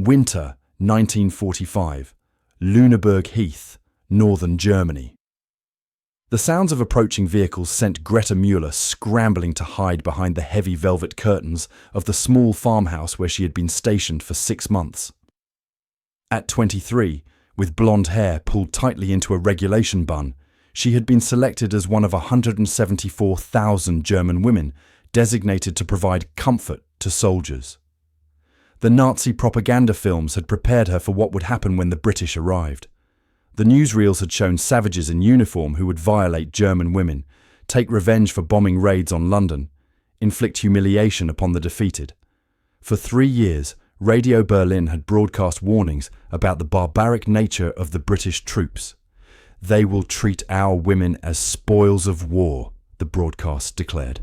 Winter 1945, Lüneburg Heath, northern Germany. The sounds of approaching vehicles sent Greta Mueller scrambling to hide behind the heavy velvet curtains of the small farmhouse where she had been stationed for 6 months. At 23, with blonde hair pulled tightly into a regulation bun, she had been selected as one of 174,000 German women designated to provide comfort to soldiers. The Nazi propaganda films had prepared her for what would happen when the British arrived. The newsreels had shown savages in uniform who would violate German women, take revenge for bombing raids on London, inflict humiliation upon the defeated. For 3 years, Radio Berlin had broadcast warnings about the barbaric nature of the British troops. "They will treat our women as spoils of war," the broadcast declared.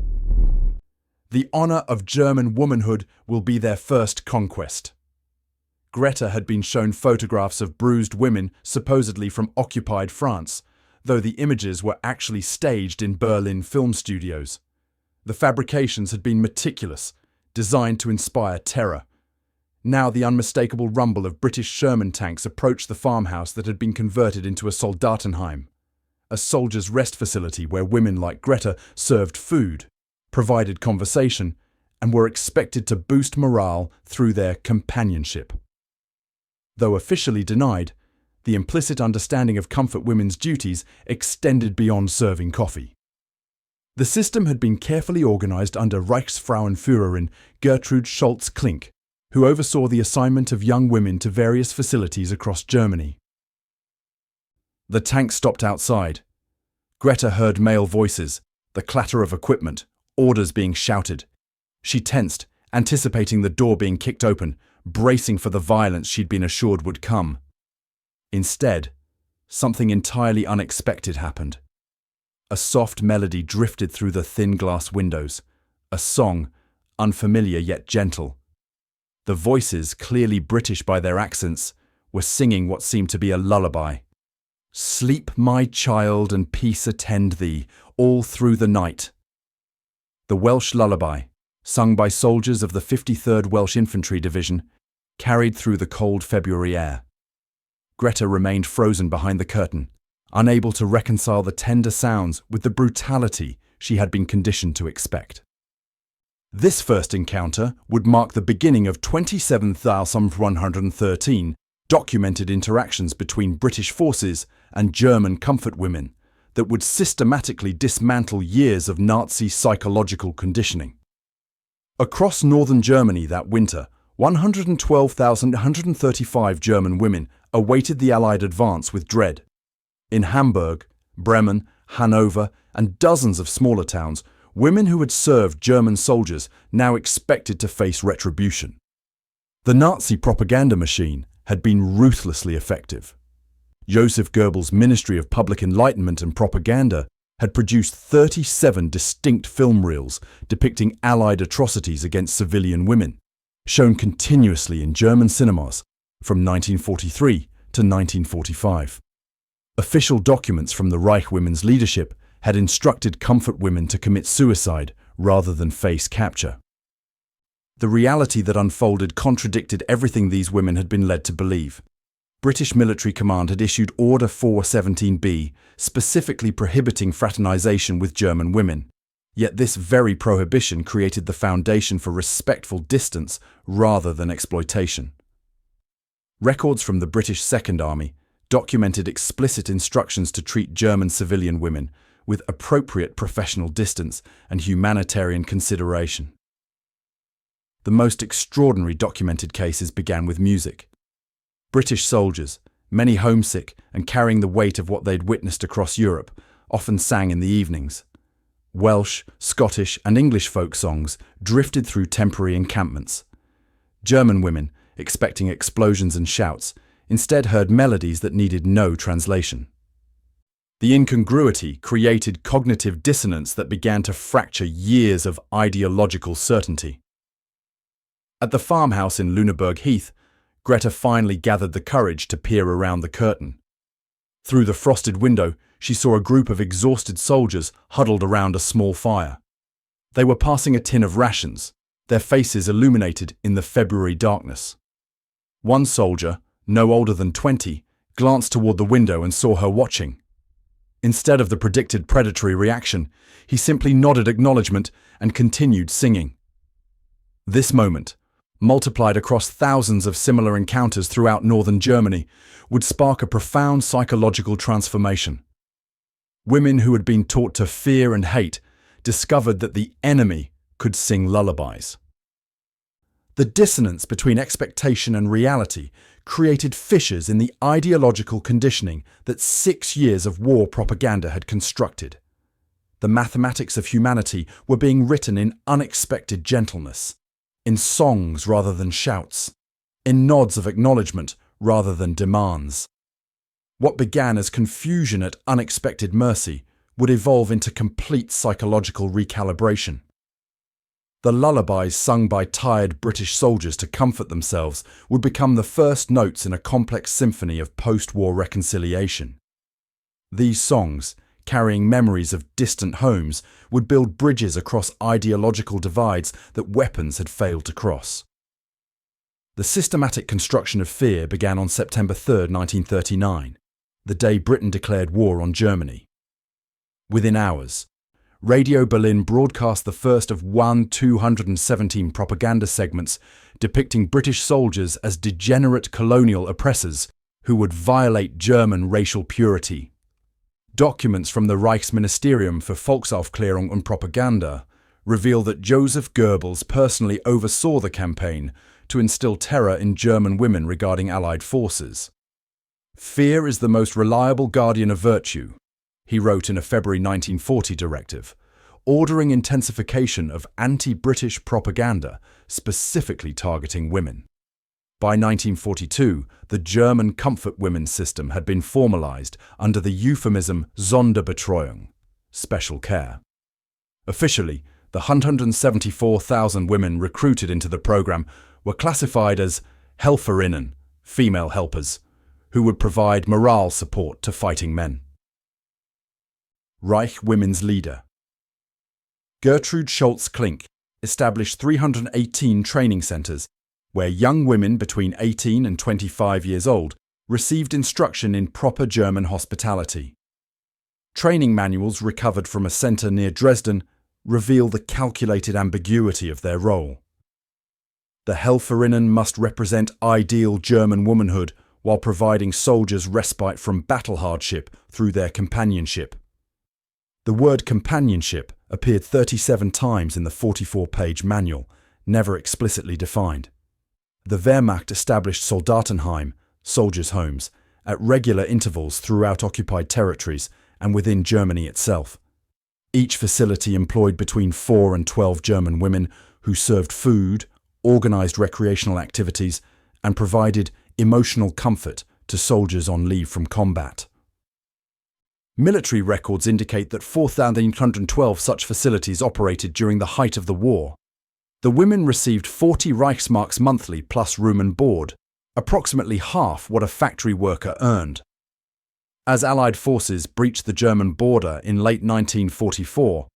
"The honor of German womanhood will be their first conquest." Greta had been shown photographs of bruised women supposedly from occupied France, though the images were actually staged in Berlin film studios. The fabrications had been meticulous, designed to inspire terror. Now the unmistakable rumble of British Sherman tanks approached the farmhouse that had been converted into a Soldatenheim, a soldiers' rest facility where women like Greta served food, provided conversation, and were expected to boost morale through their companionship. Though officially denied, the implicit understanding of comfort women's duties extended beyond serving coffee. The system had been carefully organized under Reichsfrauenführerin Gertrude Scholz-Klink, who oversaw the assignment of young women to various facilities across Germany. The tank stopped outside. Greta heard male voices, the clatter of equipment, orders being shouted. She tensed, anticipating the door being kicked open, bracing for the violence she'd been assured would come. Instead, something entirely unexpected happened. A soft melody drifted through the thin glass windows, a song, unfamiliar yet gentle. The voices, clearly British by their accents, were singing what seemed to be a lullaby. "Sleep, my child, and peace attend thee, all through the night." The Welsh lullaby, sung by soldiers of the 53rd Welsh Infantry Division, carried through the cold February air. Greta remained frozen behind the curtain, unable to reconcile the tender sounds with the brutality she had been conditioned to expect. This first encounter would mark the beginning of 27,113 documented interactions between British forces and German comfort women that would systematically dismantle years of Nazi psychological conditioning. Across northern Germany that winter, 112,135 German women awaited the Allied advance with dread. In Hamburg, Bremen, Hanover, and dozens of smaller towns, women who had served German soldiers now expected to face retribution. The Nazi propaganda machine had been ruthlessly effective. Joseph Goebbels' Ministry of Public Enlightenment and Propaganda had produced 37 distinct film reels depicting Allied atrocities against civilian women, shown continuously in German cinemas from 1943 to 1945. Official documents from the Reich Women's leadership had instructed comfort women to commit suicide rather than face capture. The reality that unfolded contradicted everything these women had been led to believe. British military command had issued Order 417B, specifically prohibiting fraternization with German women. Yet this very prohibition created the foundation for respectful distance rather than exploitation. Records from the British Second Army documented explicit instructions to treat German civilian women with appropriate professional distance and humanitarian consideration. The most extraordinary documented cases began with music. British soldiers, many homesick and carrying the weight of what they'd witnessed across Europe, often sang in the evenings. Welsh, Scottish, and English folk songs drifted through temporary encampments. German women, expecting explosions and shouts, instead heard melodies that needed no translation. The incongruity created cognitive dissonance that began to fracture years of ideological certainty. At the farmhouse in Lüneburg Heath, Greta finally gathered the courage to peer around the curtain. Through the frosted window, she saw a group of exhausted soldiers huddled around a small fire. They were passing a tin of rations, their faces illuminated in the February darkness. One soldier, no older than 20, glanced toward the window and saw her watching. Instead of the predicted predatory reaction, he simply nodded acknowledgement and continued singing. This moment, multiplied across thousands of similar encounters throughout northern Germany, would spark a profound psychological transformation. Women who had been taught to fear and hate discovered that the enemy could sing lullabies. The dissonance between expectation and reality created fissures in the ideological conditioning that 6 years of war propaganda had constructed. The mathematics of humanity were being written in unexpected gentleness, in songs rather than shouts, in nods of acknowledgement rather than demands. What began as confusion at unexpected mercy would evolve into complete psychological recalibration. The lullabies sung by tired British soldiers to comfort themselves would become the first notes in a complex symphony of post-war reconciliation. These songs, carrying memories of distant homes, would build bridges across ideological divides that weapons had failed to cross. The systematic construction of fear began on September 3, 1939, the day Britain declared war on Germany. Within hours, Radio Berlin broadcast the first of 217 propaganda segments depicting British soldiers as degenerate colonial oppressors who would violate German racial purity. Documents from the Reichsministerium für Volksaufklärung und Propaganda reveal that Joseph Goebbels personally oversaw the campaign to instill terror in German women regarding Allied forces. "Fear is the most reliable guardian of virtue," he wrote in a February 1940 directive, ordering intensification of anti-British propaganda, specifically targeting women. By 1942, the German comfort women system had been formalized under the euphemism Sonderbetreuung, special care. Officially, the 174,000 women recruited into the program were classified as Helferinnen, female helpers, who would provide morale support to fighting men. Reich Women's Leader Gertrude Scholz-Klink established 318 training centers where young women between 18 and 25 years old received instruction in proper German hospitality. Training manuals recovered from a center near Dresden reveal the calculated ambiguity of their role. The Helferinnen must represent ideal German womanhood while providing soldiers respite from battle hardship through their companionship. The word companionship appeared 37 times in the 44-page manual, never explicitly defined. The Wehrmacht established Soldatenheim, soldiers' homes, at regular intervals throughout occupied territories and within Germany itself. Each facility employed between 4 and 12 German women who served food, organized recreational activities, and provided emotional comfort to soldiers on leave from combat. Military records indicate that 4,812 such facilities operated during the height of the war. The women received 40 Reichsmarks monthly plus room and board, approximately half what a factory worker earned. As Allied forces breached the German border in late 1944,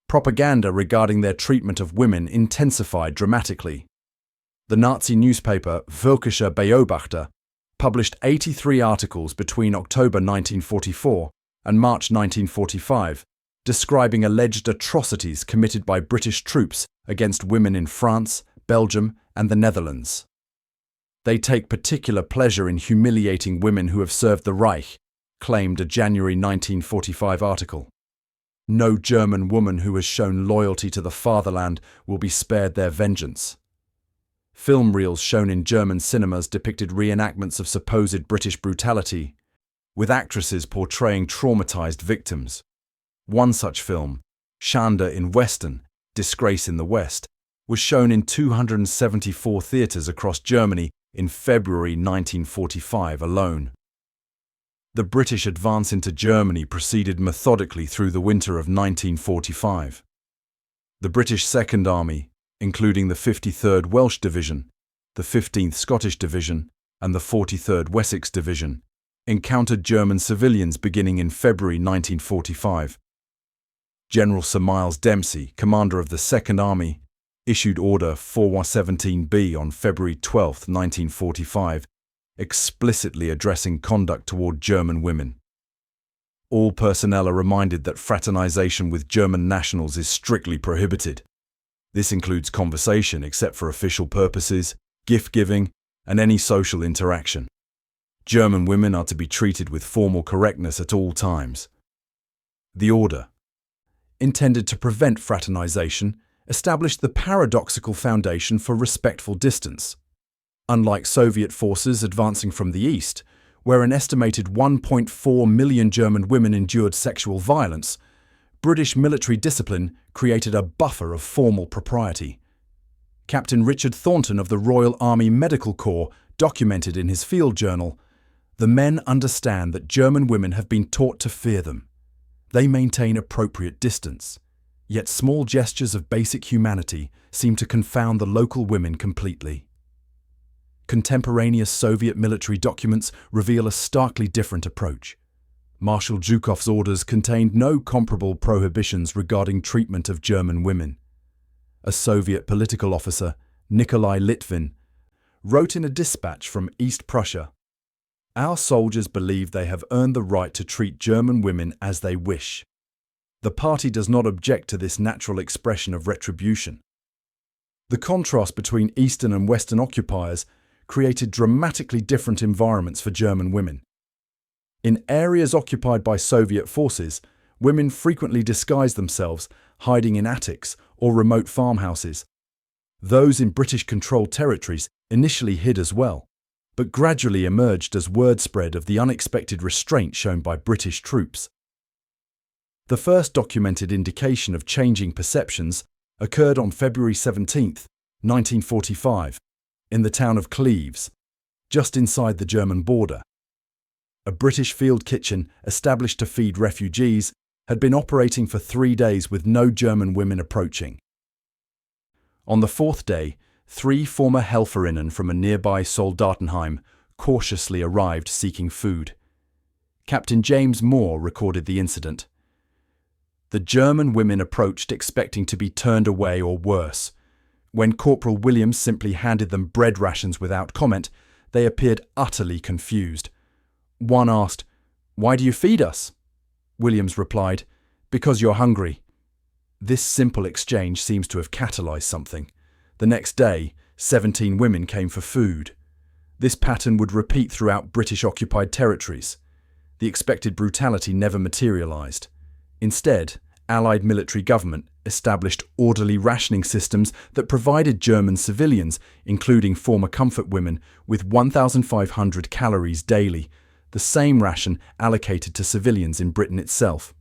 propaganda regarding their treatment of women intensified dramatically. The Nazi newspaper Völkischer Beobachter published 83 articles between October 1944 and March 1945, describing alleged atrocities committed by British troops against women in France, Belgium, and the Netherlands. "They take particular pleasure in humiliating women who have served the Reich," claimed a January 1945 article. "No German woman who has shown loyalty to the fatherland will be spared their vengeance." Film reels shown in German cinemas depicted reenactments of supposed British brutality, with actresses portraying traumatized victims. One such film, Schande in Westen, Disgrace in the West, was shown in 274 theaters across Germany in February 1945 alone. The British advance into Germany proceeded methodically through the winter of 1945. The British Second Army, including the 53rd Welsh Division, the 15th Scottish Division, and the 43rd Wessex Division, encountered German civilians beginning in February 1945. General Sir Miles Dempsey, commander of the Second Army, issued Order 4117B on February 12, 1945, explicitly addressing conduct toward German women. All personnel are reminded that fraternization with German nationals is strictly prohibited. This includes conversation except for official purposes, gift-giving, and any social interaction. German women are to be treated with formal correctness at all times. The order, intended to prevent fraternization, established the paradoxical foundation for respectful distance. Unlike Soviet forces advancing from the east, where an estimated 1.4 million German women endured sexual violence, British military discipline created a buffer of formal propriety. Captain Richard Thornton of the Royal Army Medical Corps documented in his field journal, "The men understand that German women have been taught to fear them. They maintain appropriate distance, yet small gestures of basic humanity seem to confound the local women completely." Contemporaneous Soviet military documents reveal a starkly different approach. Marshal Zhukov's orders contained no comparable prohibitions regarding treatment of German women. A Soviet political officer, Nikolai Litvin, wrote in a dispatch from East Prussia, "Our soldiers believe they have earned the right to treat German women as they wish. The party does not object to this natural expression of retribution." The contrast between Eastern and Western occupiers created dramatically different environments for German women. In areas occupied by Soviet forces, women frequently disguised themselves, hiding in attics or remote farmhouses. Those in British-controlled territories initially hid as well, but gradually emerged as word spread of the unexpected restraint shown by British troops. The first documented indication of changing perceptions occurred on February 17, 1945, in the town of Cleves, just inside the German border. A British field kitchen, established to feed refugees, had been operating for 3 days with no German women approaching. On the fourth day, 3 former Helferinnen from a nearby Soldatenheim cautiously arrived seeking food. Captain James Moore recorded the incident. "The German women approached expecting to be turned away or worse. When Corporal Williams simply handed them bread rations without comment, they appeared utterly confused. One asked, 'Why do you feed us?' Williams replied, 'Because you're hungry.' This simple exchange seems to have catalyzed something. The next day, 17 women came for food. This pattern would repeat throughout British-occupied territories. The expected brutality never materialized. Instead, Allied military government established orderly rationing systems that provided German civilians, including former comfort women, with 1,500 calories daily, the same ration allocated to civilians in Britain itself.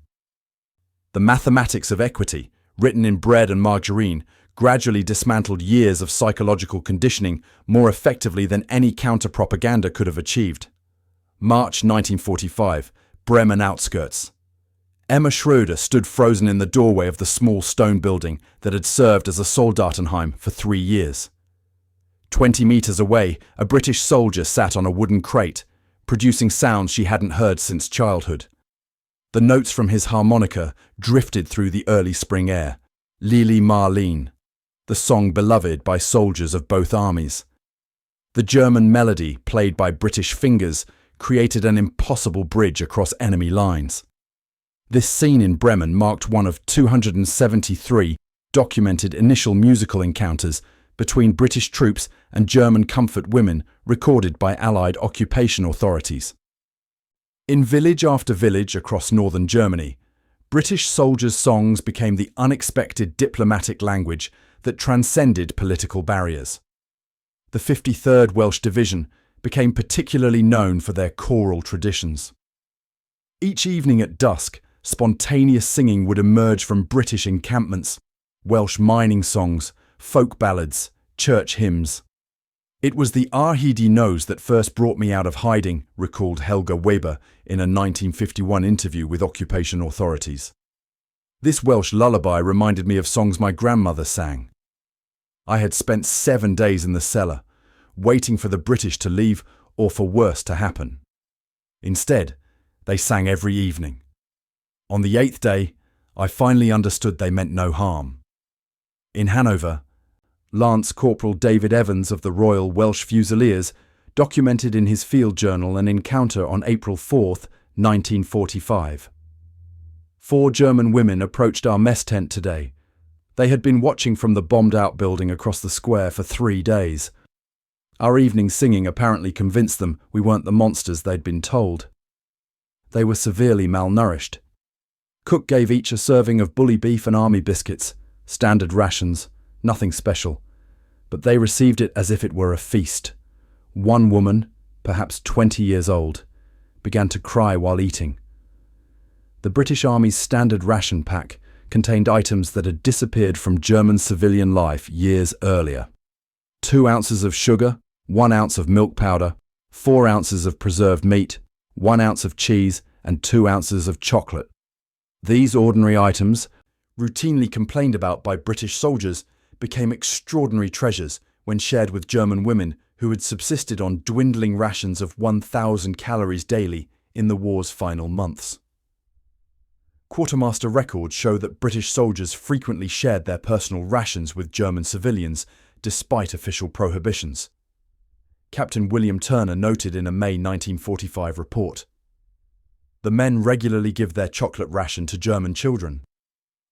The mathematics of equity, written in bread and margarine, gradually dismantled years of psychological conditioning more effectively than any counter-propaganda could have achieved. March 1945, Bremen outskirts. Emma Schroeder stood frozen in the doorway of the small stone building that had served as a Soldatenheim for 3 years. 20 meters away, a British soldier sat on a wooden crate, producing sounds she hadn't heard since childhood. The notes from his harmonica drifted through the early spring air. Lili Marleen, the song beloved by soldiers of both armies. The German melody, played by British fingers, created an impossible bridge across enemy lines. This scene in Bremen marked one of 273 documented initial musical encounters between British troops and German comfort women recorded by Allied occupation authorities. In village after village across northern Germany, British soldiers' songs became the unexpected diplomatic language that transcended political barriers. The 53rd Welsh Division became particularly known for their choral traditions. Each evening at dusk, spontaneous singing would emerge from British encampments, Welsh mining songs, folk ballads, church hymns. "It was the Arhidi nose that first brought me out of hiding," recalled Helga Weber in a 1951 interview with occupation authorities. "This Welsh lullaby reminded me of songs my grandmother sang. I had spent 7 days in the cellar, waiting for the British to leave or for worse to happen. Instead, they sang every evening. On the 8th day, I finally understood they meant no harm. In Hanover, Lance Corporal David Evans of the Royal Welsh Fusiliers documented in his field journal an encounter on April 4, 1945. 4 German women approached our mess tent today. They had been watching from the bombed-out building across the square for 3 days. Our evening singing apparently convinced them we weren't the monsters they'd been told. They were severely malnourished. Cook gave each a serving of bully beef and army biscuits, standard rations, nothing special. But they received it as if it were a feast. One woman, perhaps 20 years old, began to cry while eating. The British Army's standard ration pack contained items that had disappeared from German civilian life years earlier. 2 ounces of sugar, 1 ounce of milk powder, 4 ounces of preserved meat, 1 ounce of cheese, and 2 ounces of chocolate. These ordinary items, routinely complained about by British soldiers, became extraordinary treasures when shared with German women who had subsisted on dwindling rations of 1,000 calories daily in the war's final months. Quartermaster records show that British soldiers frequently shared their personal rations with German civilians, despite official prohibitions. Captain William Turner noted in a May 1945 report, "The men regularly give their chocolate ration to German children.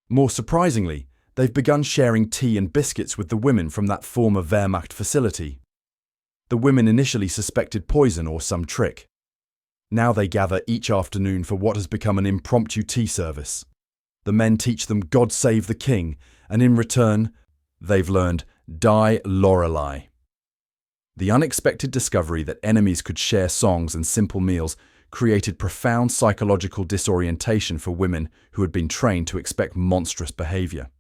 More surprisingly, they've begun sharing tea and biscuits with the women from that former Wehrmacht facility. The women initially suspected poison or some trick. Now they gather each afternoon for what has become an impromptu tea service. The men teach them God Save the King, and in return, they've learned Die Lorelei." The unexpected discovery that enemies could share songs and simple meals created profound psychological disorientation for women who had been trained to expect monstrous behavior.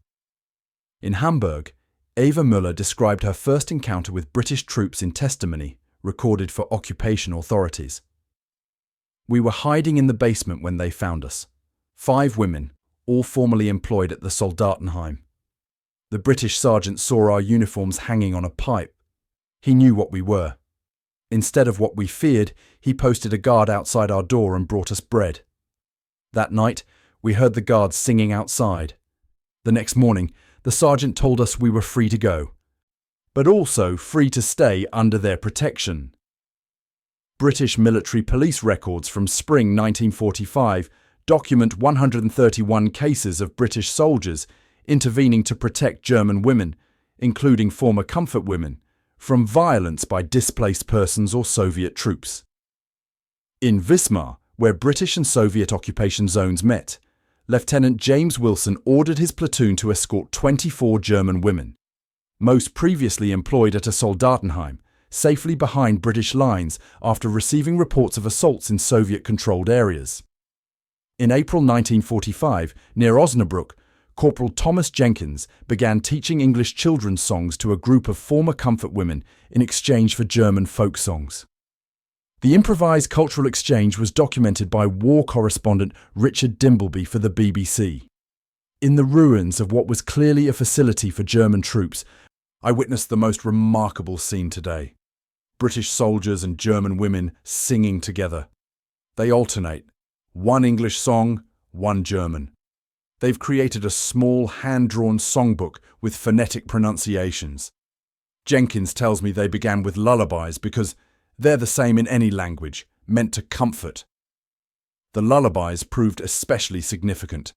In Hamburg, Eva Mueller described her first encounter with British troops in testimony recorded for occupation authorities. "We were hiding in the basement when they found us. 5 women, all formerly employed at the Soldatenheim. The British sergeant saw our uniforms hanging on a pipe. He knew what we were. Instead of what we feared, he posted a guard outside our door and brought us bread. That night, we heard the guards singing outside. The next morning, the sergeant told us we were free to go, but also free to stay under their protection." British military police records from spring 1945 document 131 cases of British soldiers intervening to protect German women, including former comfort women, from violence by displaced persons or Soviet troops. In Wismar, where British and Soviet occupation zones met, Lieutenant James Wilson ordered his platoon to escort 24 German women, most previously employed at a Soldatenheim, safely behind British lines after receiving reports of assaults in Soviet-controlled areas. In April 1945, near Osnabrück, Corporal Thomas Jenkins began teaching English children's songs to a group of former comfort women in exchange for German folk songs. The improvised cultural exchange was documented by war correspondent Richard Dimbleby for the BBC. In the ruins of what was clearly a facility for German troops, I witnessed the most remarkable scene today. British soldiers and German women singing together. They alternate. One English song, one German. They've created a small hand-drawn songbook with phonetic pronunciations. Jenkins tells me they began with lullabies because they're the same in any language, meant to comfort. The lullabies proved especially significant.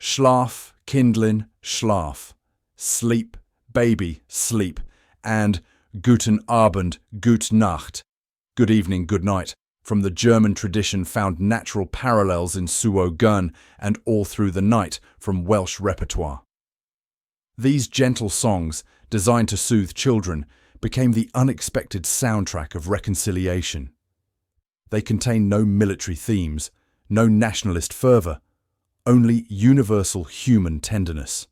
Schlaf, Kindlein, Schlaf. Sleep, baby, sleep. And Guten Abend, Gut Nacht. Good evening, good night. From the German tradition found natural parallels in Suo Gun and All Through the Night from Welsh repertoire. These gentle songs, designed to soothe children, became the unexpected soundtrack of reconciliation. They contain no military themes, no nationalist fervour, only universal human tenderness.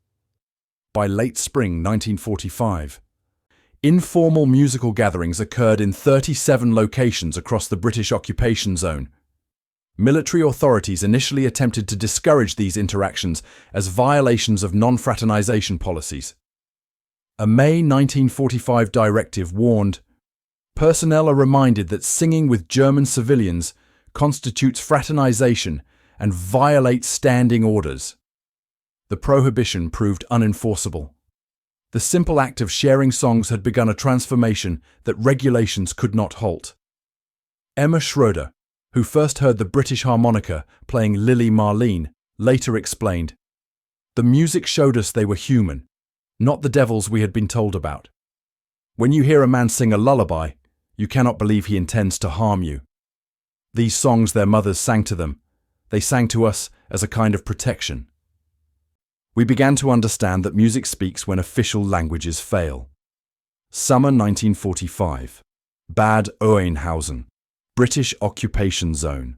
By late spring 1945, informal musical gatherings occurred in 37 locations across the British occupation zone. Military authorities initially attempted to discourage these interactions as violations of non-fraternization policies. A May 1945 directive warned, "Personnel are reminded that singing with German civilians constitutes fraternization and violates standing orders." The prohibition proved unenforceable. The simple act of sharing songs had begun a transformation that regulations could not halt. Emma Schroeder, who first heard the British harmonica playing Lily Marlene, later explained, "The music showed us they were human, not the devils we had been told about. When you hear a man sing a lullaby, you cannot believe he intends to harm you. These songs their mothers sang to them, they sang to us as a kind of protection." We began to understand that music speaks when official languages fail. Summer 1945. Bad Oeynhausen, British occupation zone.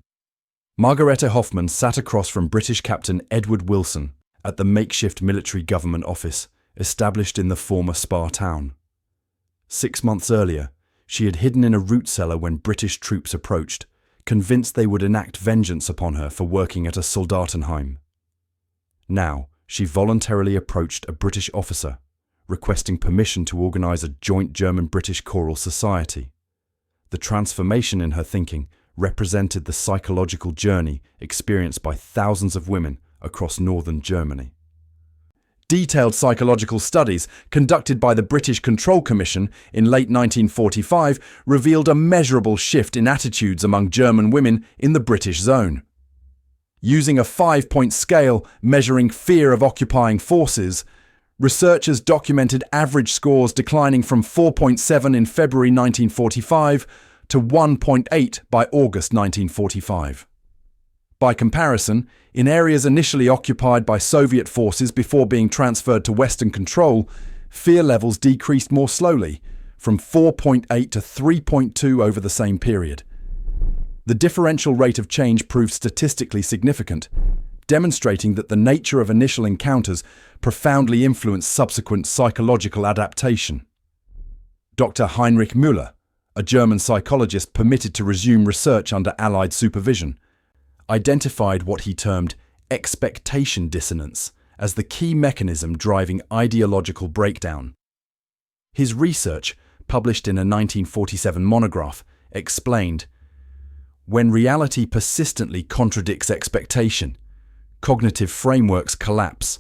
Margareta Hoffman sat across from British Captain Edward Wilson at the makeshift military government office established in the former Spa town. 6 months earlier, she had hidden in a root cellar when British troops approached, convinced they would enact vengeance upon her for working at a Soldatenheim. Now, she voluntarily approached a British officer, requesting permission to organize a joint German-British choral society. The transformation in her thinking represented the psychological journey experienced by thousands of women across northern Germany. Detailed psychological studies conducted by the British Control Commission in late 1945 revealed a measurable shift in attitudes among German women in the British zone. Using a 5-point scale measuring fear of occupying forces, researchers documented average scores declining from 4.7 in February 1945 to 1.8 by August 1945. By comparison, in areas initially occupied by Soviet forces before being transferred to Western control, fear levels decreased more slowly, from 4.8 to 3.2 over the same period. The differential rate of change proved statistically significant, demonstrating that the nature of initial encounters profoundly influenced subsequent psychological adaptation. Dr. Heinrich Mueller, a German psychologist permitted to resume research under Allied supervision, identified what he termed expectation dissonance as the key mechanism driving ideological breakdown. His research, published in a 1947 monograph, explained, "When reality persistently contradicts expectation, cognitive frameworks collapse.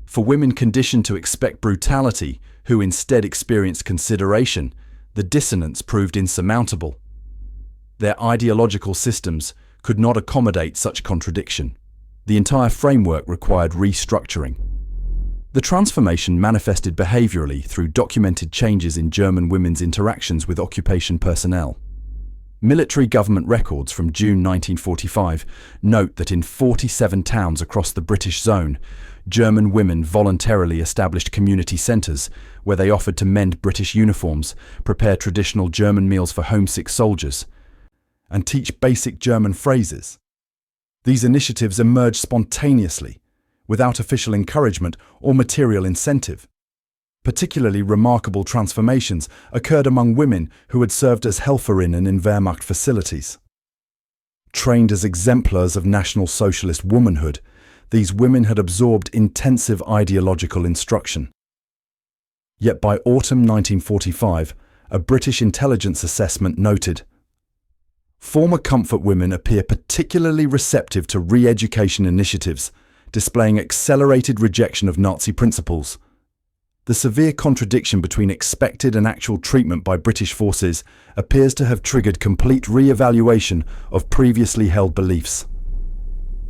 For women conditioned to expect brutality, who instead experienced consideration, the dissonance proved insurmountable. Their ideological systems could not accommodate such contradiction. The entire framework required restructuring." The transformation manifested behaviorally through documented changes in German women's interactions with occupation personnel. Military government records from June 1945 note that in 47 towns across the British zone, German women voluntarily established community centres where they offered to mend British uniforms, prepare traditional German meals for homesick soldiers, and teach basic German phrases. These initiatives emerged spontaneously, without official encouragement or material incentive. Particularly remarkable transformations occurred among women who had served as Helferinnen in Wehrmacht facilities. Trained as exemplars of National Socialist womanhood, these women had absorbed intensive ideological instruction. Yet by autumn 1945, a British intelligence assessment noted, "Former comfort women appear particularly receptive to re-education initiatives, displaying accelerated rejection of Nazi principles. The severe contradiction between expected and actual treatment by British forces appears to have triggered complete re-evaluation of previously held beliefs."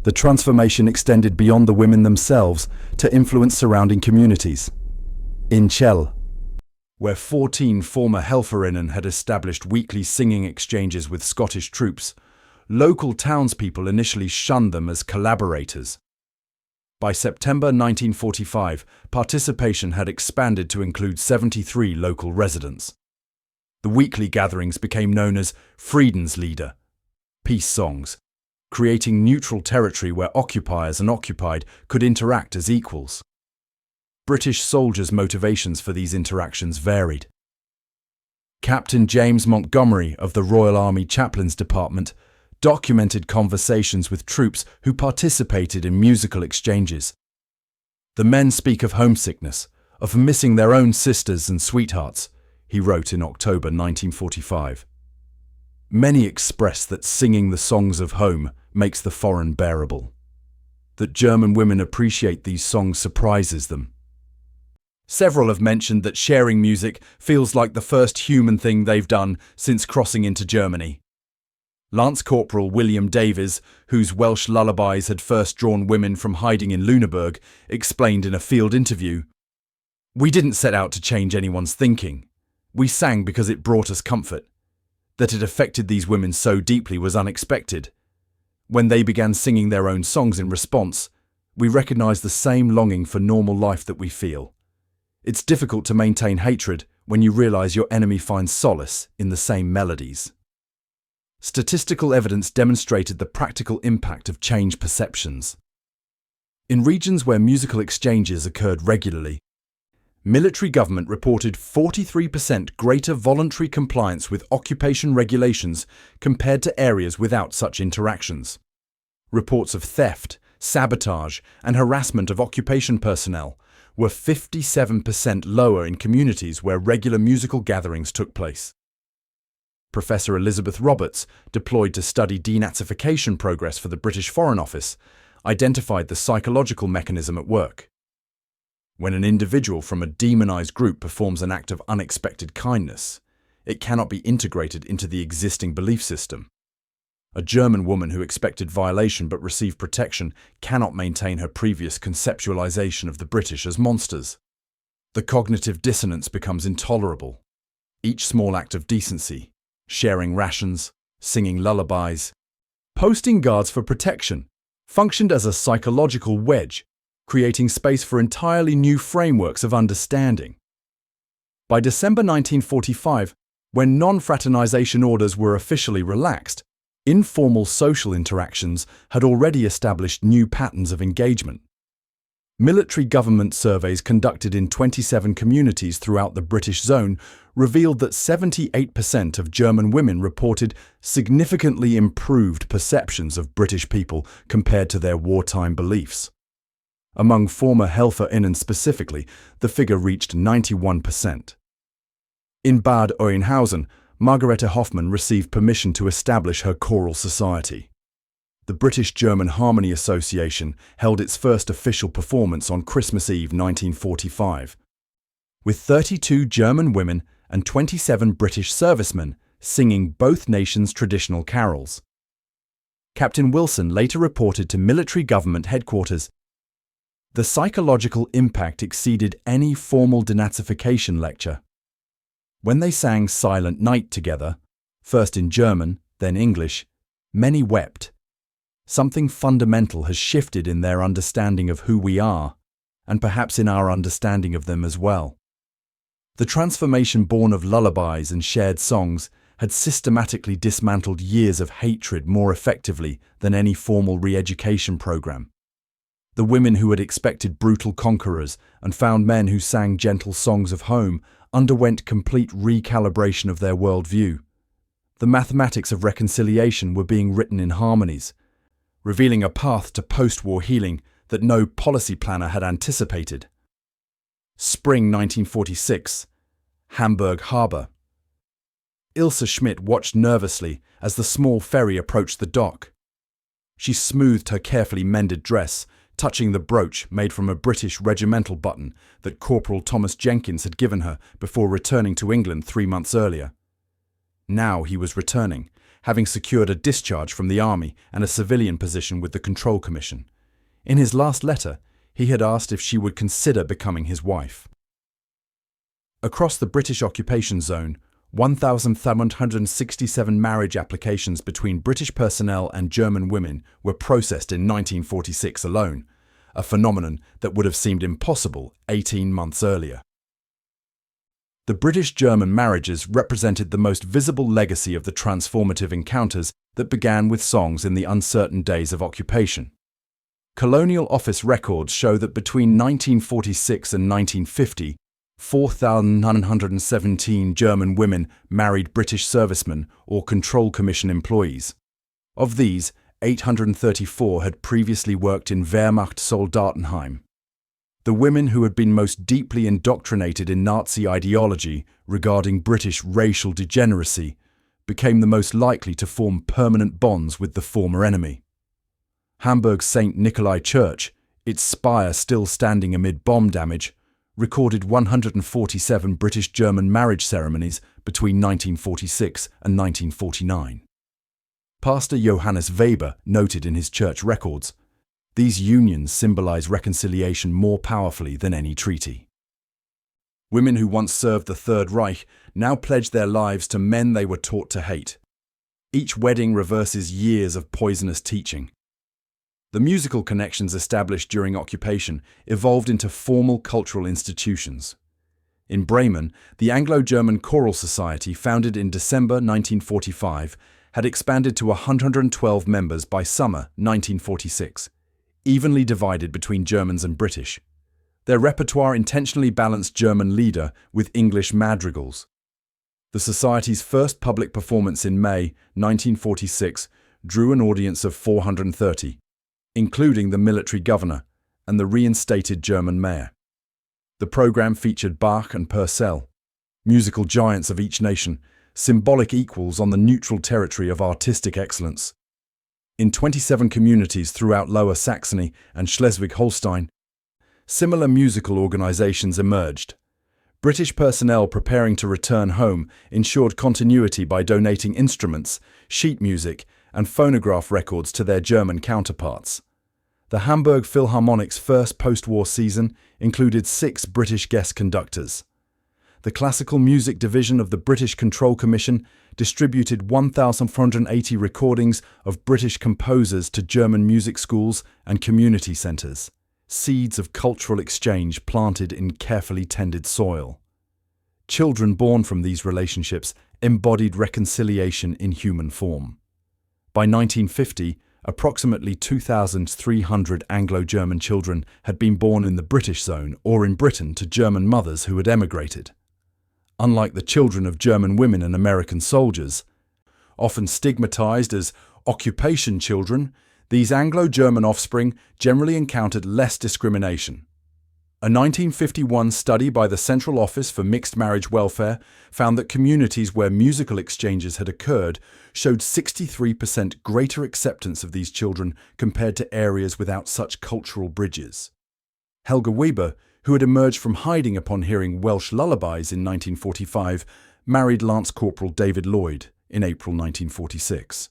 The transformation extended beyond the women themselves to influence surrounding communities. In Chell, where 14 former Helferinnen had established weekly singing exchanges with Scottish troops, local townspeople initially shunned them as collaborators. By September 1945, participation had expanded to include 73 local residents. The weekly gatherings became known as Friedenslieder, peace songs, creating neutral territory where occupiers and occupied could interact as equals. British soldiers' motivations for these interactions varied. Captain James Montgomery of the Royal Army Chaplains Department documented conversations with troops who participated in musical exchanges. "The men speak of homesickness, of missing their own sisters and sweethearts," he wrote in October 1945. "Many express that singing the songs of home makes the foreign bearable. That German women appreciate these songs surprises them. Several have mentioned that sharing music feels like the first human thing they've done since crossing into Germany. Lance Corporal William Davies, whose Welsh lullabies had first drawn women from hiding in Lüneburg, explained in a field interview, "We didn't set out to change anyone's thinking. We sang because it brought us comfort. That it affected these women so deeply was unexpected. When they began singing their own songs in response, we recognized the same longing for normal life that we feel. It's difficult to maintain hatred when you realize your enemy finds solace in the same melodies." Statistical evidence demonstrated the practical impact of change perceptions. In regions where musical exchanges occurred regularly, military government reported 43% greater voluntary compliance with occupation regulations compared to areas without such interactions. Reports of theft, sabotage, and harassment of occupation personnel were 57% lower in communities where regular musical gatherings took place. Professor Elizabeth Roberts, deployed to study denazification progress for the British Foreign Office, identified the psychological mechanism at work. When an individual from a demonized group performs an act of unexpected kindness, it cannot be integrated into the existing belief system. A German woman who expected violation but received protection cannot maintain her previous conceptualization of the British as monsters. The cognitive dissonance becomes intolerable. Each small act of decency, sharing rations, singing lullabies, posting guards for protection, functioned as a psychological wedge, creating space for entirely new frameworks of understanding. By December 1945, when non-fraternization orders were officially relaxed, informal social interactions had already established new patterns of engagement. Military government surveys conducted in 27 communities throughout the British zone revealed that 78% of German women reported significantly improved perceptions of British people compared to their wartime beliefs. Among former Helferinnen specifically, the figure reached 91%. In Bad Oeynhausen, Margarete Hoffmann received permission to establish her choral society. The British-German Harmony Association held its first official performance on Christmas Eve 1945, with 32 German women and 27 British servicemen singing both nations' traditional carols. Captain Wilson later reported to military government headquarters, "The psychological impact exceeded any formal denazification lecture. When they sang Silent Night together, first in German, then English, many wept. Something fundamental has shifted in their understanding of who we are, and perhaps in our understanding of them as well." The transformation born of lullabies and shared songs had systematically dismantled years of hatred more effectively than any formal re-education program. The women who had expected brutal conquerors and found men who sang gentle songs of home underwent complete recalibration of their worldview. The mathematics of reconciliation were being written in harmonies, revealing a path to post-war healing that no policy planner had anticipated. Spring 1946, Hamburg Harbour. Ilse Schmidt watched nervously as the small ferry approached the dock. She smoothed her carefully mended dress, touching the brooch made from a British regimental button that Corporal Thomas Jenkins had given her before returning to England 3 months earlier. Now he was returning, having secured a discharge from the army and a civilian position with the Control Commission. In his last letter, he had asked if she would consider becoming his wife. Across the British occupation zone, 1,767 marriage applications between British personnel and German women were processed in 1946 alone, a phenomenon that would have seemed impossible 18 months earlier. The British-German marriages represented the most visible legacy of the transformative encounters that began with songs in the uncertain days of occupation. Colonial Office records show that between 1946 and 1950, 4,917 German women married British servicemen or Control Commission employees. Of these, 834 had previously worked in Wehrmacht Soldatenheim. The women who had been most deeply indoctrinated in Nazi ideology regarding British racial degeneracy became the most likely to form permanent bonds with the former enemy. Hamburg's St. Nikolai Church, its spire still standing amid bomb damage, recorded 147 British-German marriage ceremonies between 1946 and 1949. Pastor Johannes Weber noted in his church records, "These unions symbolize reconciliation more powerfully than any treaty." Women who once served the Third Reich now pledge their lives to men they were taught to hate. Each wedding reverses years of poisonous teaching. The musical connections established during occupation evolved into formal cultural institutions. In Bremen, the Anglo-German Choral Society, founded in December 1945, had expanded to 112 members by summer 1946, evenly divided between Germans and British. Their repertoire intentionally balanced German lieder with English madrigals. The Society's first public performance in May 1946 drew an audience of 430, including the military governor and the reinstated German mayor. The program featured Bach and Purcell, musical giants of each nation, symbolic equals on the neutral territory of artistic excellence. In 27 communities throughout Lower Saxony and Schleswig-Holstein, similar musical organizations emerged. British personnel preparing to return home ensured continuity by donating instruments, sheet music, and phonograph records to their German counterparts. The Hamburg Philharmonic's first post-war season included 6 British guest conductors. The classical music division of the British Control Commission distributed 1,480 recordings of British composers to German music schools and community centres, seeds of cultural exchange planted in carefully tended soil. Children born from these relationships embodied reconciliation in human form. By 1950, approximately 2,300 Anglo-German children had been born in the British zone or in Britain to German mothers who had emigrated. Unlike the children of German women and American soldiers, often stigmatized as occupation children, these Anglo-German offspring generally encountered less discrimination. A 1951 study by the Central Office for Mixed Marriage Welfare found that communities where musical exchanges had occurred showed 63% greater acceptance of these children compared to areas without such cultural bridges. Helga Weber, who had emerged from hiding upon hearing Welsh lullabies in 1945, married Lance Corporal David Lloyd in April 1946.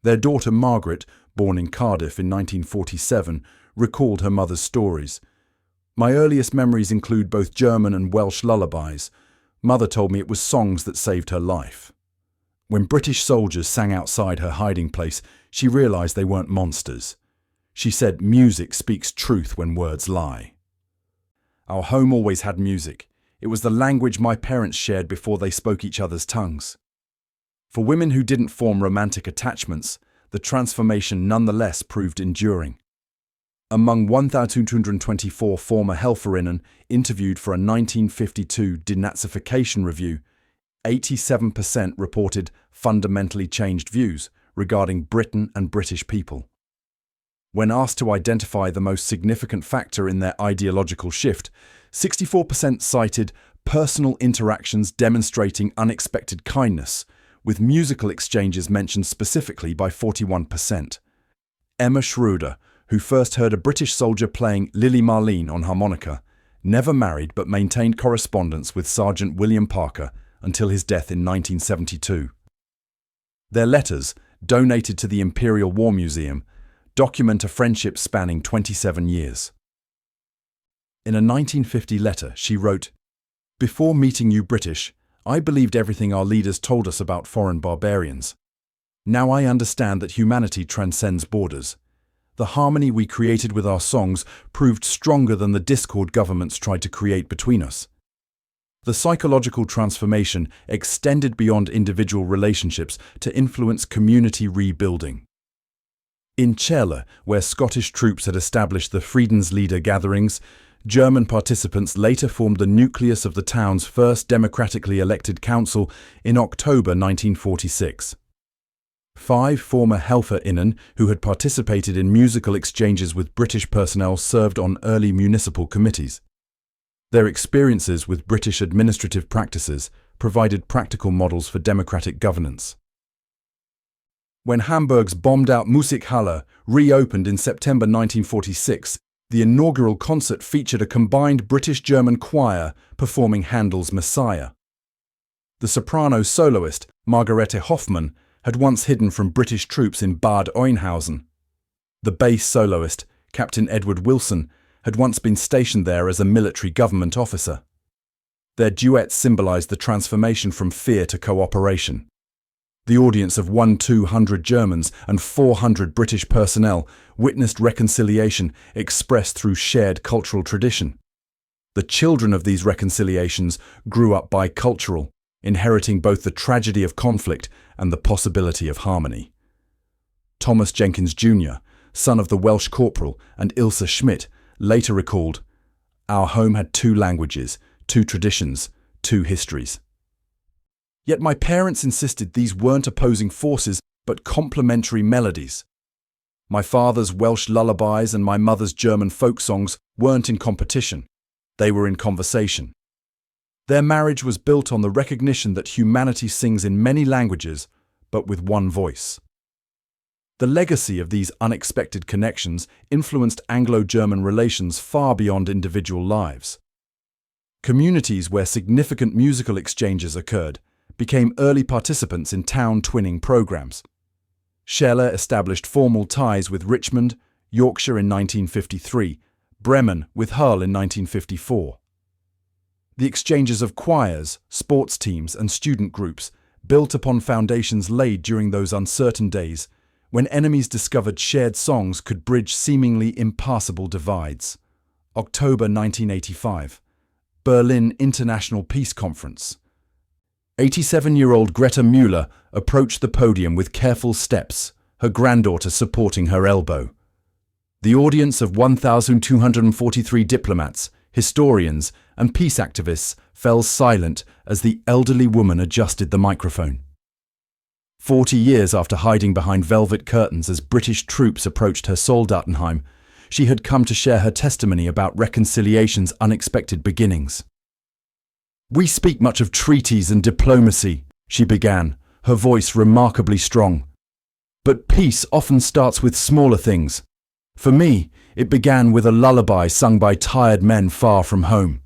Their daughter Margaret, born in Cardiff in 1947, recalled her mother's stories. "My earliest memories include both German and Welsh lullabies. Mother told me it was songs that saved her life." When British soldiers sang outside her hiding place, she realised they weren't monsters. She said, "Music speaks truth when words lie." Our home always had music. It was the language my parents shared before they spoke each other's tongues. For women who didn't form romantic attachments, the transformation nonetheless proved enduring. Among 1,224 former Helferinnen interviewed for a 1952 denazification review, 87% reported fundamentally changed views regarding Britain and British people. When asked to identify the most significant factor in their ideological shift, 64% cited personal interactions demonstrating unexpected kindness, with musical exchanges mentioned specifically by 41%. Emma Schroeder, who first heard a British soldier playing Lily Marlene on harmonica, never married but maintained correspondence with Sergeant William Parker until his death in 1972. Their letters, donated to the Imperial War Museum, document a friendship spanning 27 years. In a 1950 letter, she wrote, "Before meeting you British, I believed everything our leaders told us about foreign barbarians. Now I understand that humanity transcends borders. The harmony we created with our songs proved stronger than the discord governments tried to create between us." The psychological transformation extended beyond individual relationships to influence community rebuilding. In Celle, where Scottish troops had established the Friedenslieder gatherings, German participants later formed the nucleus of the town's first democratically elected council in October 1946. 5 former Helferinnen who had participated in musical exchanges with British personnel served on early municipal committees. Their experiences with British administrative practices provided practical models for democratic governance. When Hamburg's bombed-out Musikhalle reopened in September 1946, The inaugural concert featured a combined British-German choir performing Handel's Messiah. The soprano soloist, Margarete Hoffmann, had once hidden from British troops in Bad Oeynhausen. The bass soloist, Captain Edward Wilson, had once been stationed there as a military government officer. Their duet symbolized the transformation from fear to cooperation. The audience of 200 Germans and 400 British personnel witnessed reconciliation expressed through shared cultural tradition. The children of these reconciliations grew up bicultural, inheriting both the tragedy of conflict and the possibility of harmony. Thomas Jenkins Jr., son of the Welsh corporal, and Ilse Schmidt, later recalled, "Our home had 2 languages, 2 traditions, 2 histories." Yet my parents insisted these weren't opposing forces, but complementary melodies. My father's Welsh lullabies and my mother's German folk songs weren't in competition. They were in conversation. Their marriage was built on the recognition that humanity sings in many languages, but with one voice. The legacy of these unexpected connections influenced Anglo-German relations far beyond individual lives. Communities where significant musical exchanges occurred became early participants in town twinning programs. Scheller established formal ties with Richmond, Yorkshire in 1953, Bremen with Hull in 1954. The exchanges of choirs, sports teams, and student groups built upon foundations laid during those uncertain days when enemies discovered shared songs could bridge seemingly impassable divides. October 1985. Berlin International Peace Conference. 87-year-old Greta Mueller approached the podium with careful steps, her granddaughter supporting her elbow. The audience of 1,243 diplomats, historians, and peace activists fell silent as the elderly woman adjusted the microphone. 40 years after hiding behind velvet curtains as British troops approached her Soldatenheim, she had come to share her testimony about reconciliation's unexpected beginnings. "We speak much of treaties and diplomacy," she began, her voice remarkably strong. "But peace often starts with smaller things. For me, it began with a lullaby sung by tired men far from home.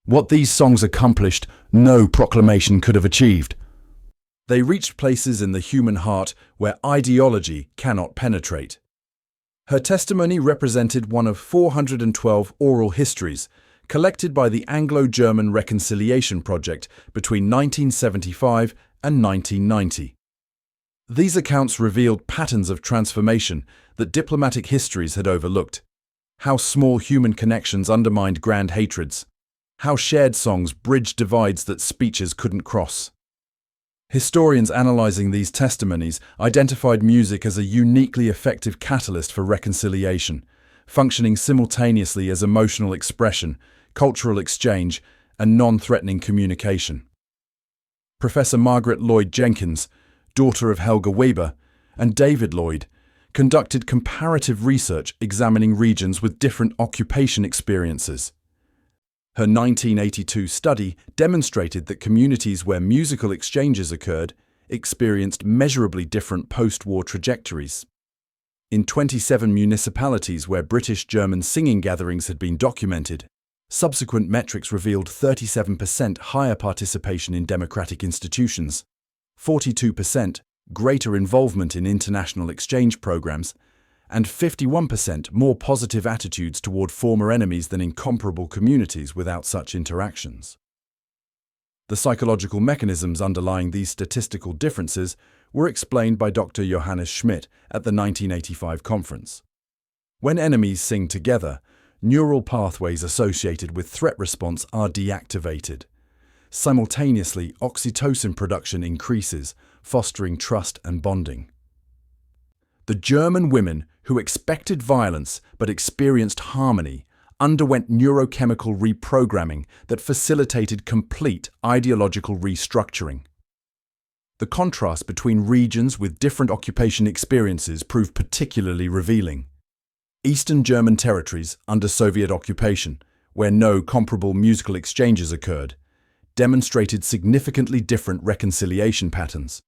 What these songs accomplished, no proclamation could have achieved. They reached places in the human heart where ideology cannot penetrate." Her testimony represented one of 412 oral histories collected by the Anglo-German Reconciliation Project between 1975 and 1990. These accounts revealed patterns of transformation that diplomatic histories had overlooked. How small human connections undermined grand hatreds. How shared songs bridged divides that speeches couldn't cross. Historians analyzing these testimonies identified music as a uniquely effective catalyst for reconciliation, functioning simultaneously as emotional expression, cultural exchange, and non-threatening communication. Professor Margaret Lloyd Jenkins, daughter of Helga Weber, and David Lloyd, conducted comparative research examining regions with different occupation experiences. Her 1982 study demonstrated that communities where musical exchanges occurred experienced measurably different post-war trajectories. In 27 municipalities where British-German singing gatherings had been documented, subsequent metrics revealed 37% higher participation in democratic institutions, 42% greater involvement in international exchange programs, and 51% more positive attitudes toward former enemies than in comparable communities without such interactions. The psychological mechanisms underlying these statistical differences were explained by Dr. Johannes Schmidt at the 1985 conference. When enemies sing together, neural pathways associated with threat response are deactivated. Simultaneously, oxytocin production increases, fostering trust and bonding. The German women who expected violence but experienced harmony underwent neurochemical reprogramming that facilitated complete ideological restructuring. The contrast between regions with different occupation experiences proved particularly revealing. Eastern German territories under Soviet occupation, where no comparable musical exchanges occurred, demonstrated significantly different reconciliation patterns.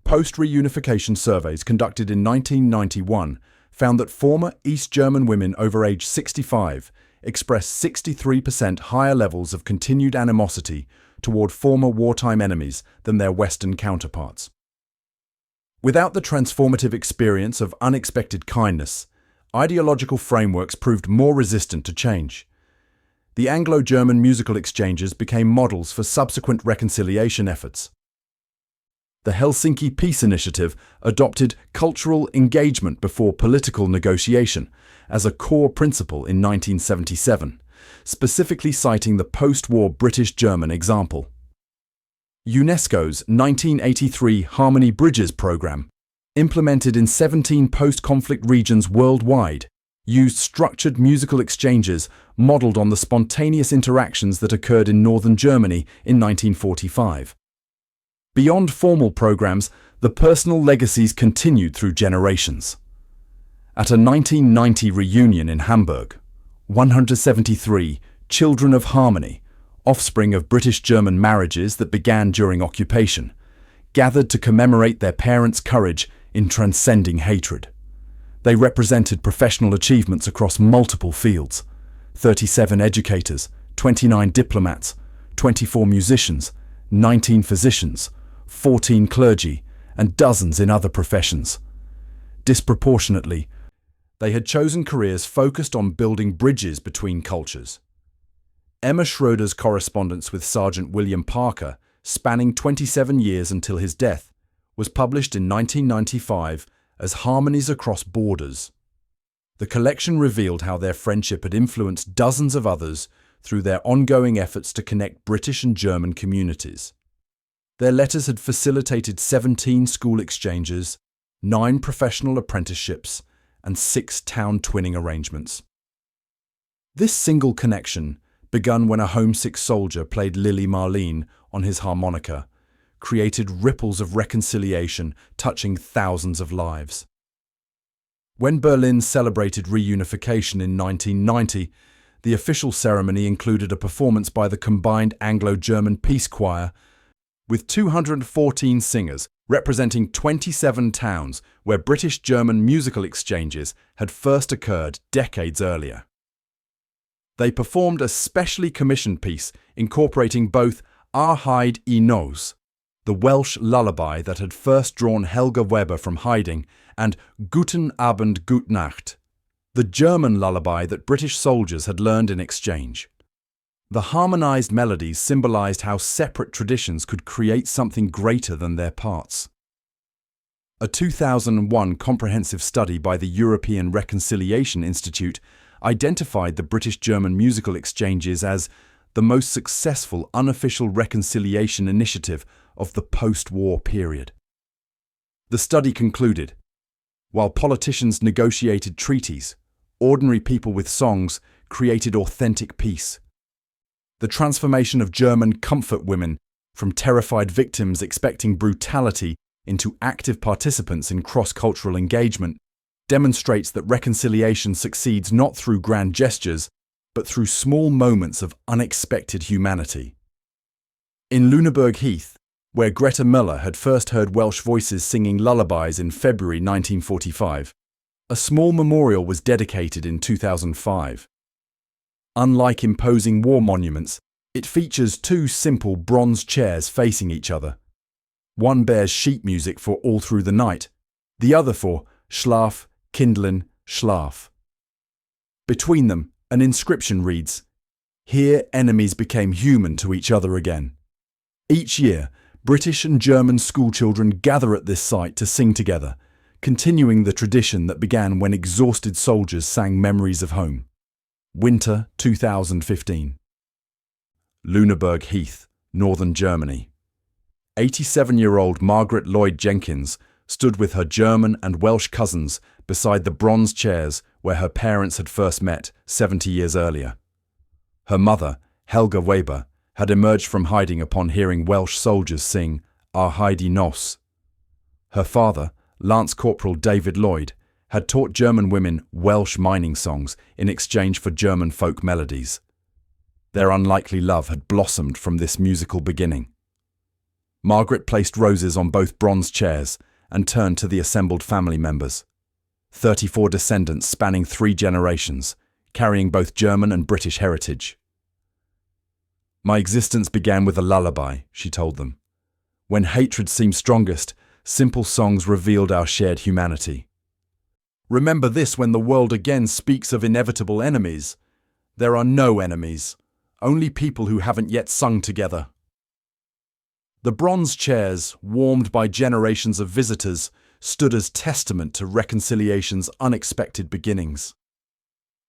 Post-reunification surveys conducted in 1991 found that former East German women over age 65 expressed 63% higher levels of continued animosity toward former wartime enemies than their Western counterparts. Without the transformative experience of unexpected kindness, ideological frameworks proved more resistant to change. The Anglo-German musical exchanges became models for subsequent reconciliation efforts. The Helsinki Peace Initiative adopted cultural engagement before political negotiation as a core principle in 1977, specifically citing the post-war British-German example. UNESCO's 1983 Harmony Bridges program, implemented in 17 post-conflict regions worldwide, used structured musical exchanges modeled on the spontaneous interactions that occurred in northern Germany in 1945. Beyond formal programs, the personal legacies continued through generations. At a 1990 reunion in Hamburg, 173 Children of Harmony, offspring of British-German marriages that began during occupation, gathered to commemorate their parents' courage in transcending hatred. They represented professional achievements across multiple fields: 37 educators, 29 diplomats, 24 musicians, 19 physicians, 14 clergy, and dozens in other professions. Disproportionately, they had chosen careers focused on building bridges between cultures. Emma Schroeder's correspondence with Sergeant William Parker, spanning 27 years until his death, was published in 1995 as Harmonies Across Borders. The collection revealed how their friendship had influenced dozens of others through their ongoing efforts to connect British and German communities. Their letters had facilitated 17 school exchanges, 9 professional apprenticeships, and 6 town twinning arrangements. This single connection, begun when a homesick soldier played Lily Marlene on his harmonica, created ripples of reconciliation touching thousands of lives. When Berlin celebrated reunification in 1990, the official ceremony included a performance by the combined Anglo-German Peace Choir, with 214 singers representing 27 towns where British-German musical exchanges had first occurred decades earlier. They performed a specially commissioned piece incorporating both Arhaid y Nos, the Welsh lullaby that had first drawn Helga Weber from hiding, and Guten Abend, Gut Nacht, the German lullaby that British soldiers had learned in exchange. The harmonized melodies symbolized how separate traditions could create something greater than their parts. A 2001 comprehensive study by the European Reconciliation Institute identified the British-German musical exchanges as the most successful unofficial reconciliation initiative of the post-war period. The study concluded, while politicians negotiated treaties, ordinary people with songs created authentic peace. The transformation of German comfort women from terrified victims expecting brutality into active participants in cross-cultural engagement demonstrates that reconciliation succeeds not through grand gestures, but through small moments of unexpected humanity. In Lüneburg Heath, where Greta Mueller had first heard Welsh voices singing lullabies in February 1945, a small memorial was dedicated in 2005. Unlike imposing war monuments, it features 2 simple bronze chairs facing each other. One bears sheet music for All Through the Night, the other for Schlaf, Kindlin, Schlaf. Between them, an inscription reads, "Here enemies became human to each other again." Each year, British and German schoolchildren gather at this site to sing together, continuing the tradition that began when exhausted soldiers sang memories of home. Winter 2015. Lüneburg Heath, northern Germany. 87-year-old Margaret Lloyd Jenkins stood with her German and Welsh cousins beside the bronze chairs where her parents had first met 70 years earlier. Her mother, Helga Weber, had emerged from hiding upon hearing Welsh soldiers sing Arhaid y Nos. Her father, Lance Corporal David Lloyd, had taught German women Welsh mining songs in exchange for German folk melodies. Their unlikely love had blossomed from this musical beginning. Margaret placed roses on both bronze chairs and turned to the assembled family members. 34 descendants spanning 3 generations, carrying both German and British heritage. My existence began with a lullaby, she told them. When hatred seemed strongest, simple songs revealed our shared humanity. Remember this when the world again speaks of inevitable enemies. There are no enemies, only people who haven't yet sung together. The bronze chairs, warmed by generations of visitors, stood as testament to reconciliation's unexpected beginnings.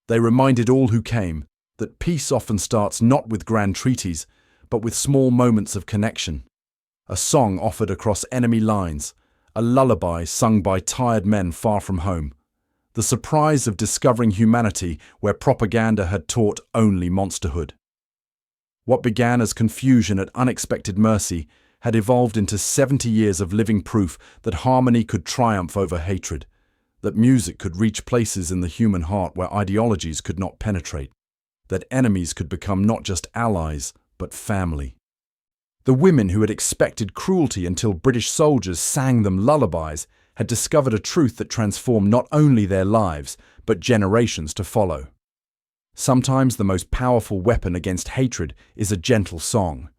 They reminded all who came that peace often starts not with grand treaties, but with small moments of connection. A song offered across enemy lines, a lullaby sung by tired men far from home. The surprise of discovering humanity where propaganda had taught only monsterhood. What began as confusion at unexpected mercy had evolved into 70 years of living proof that harmony could triumph over hatred, that music could reach places in the human heart where ideologies could not penetrate, that enemies could become not just allies, but family. The women who had expected cruelty until British soldiers sang them lullabies had discovered a truth that transformed not only their lives, but generations to follow. Sometimes the most powerful weapon against hatred is a gentle song,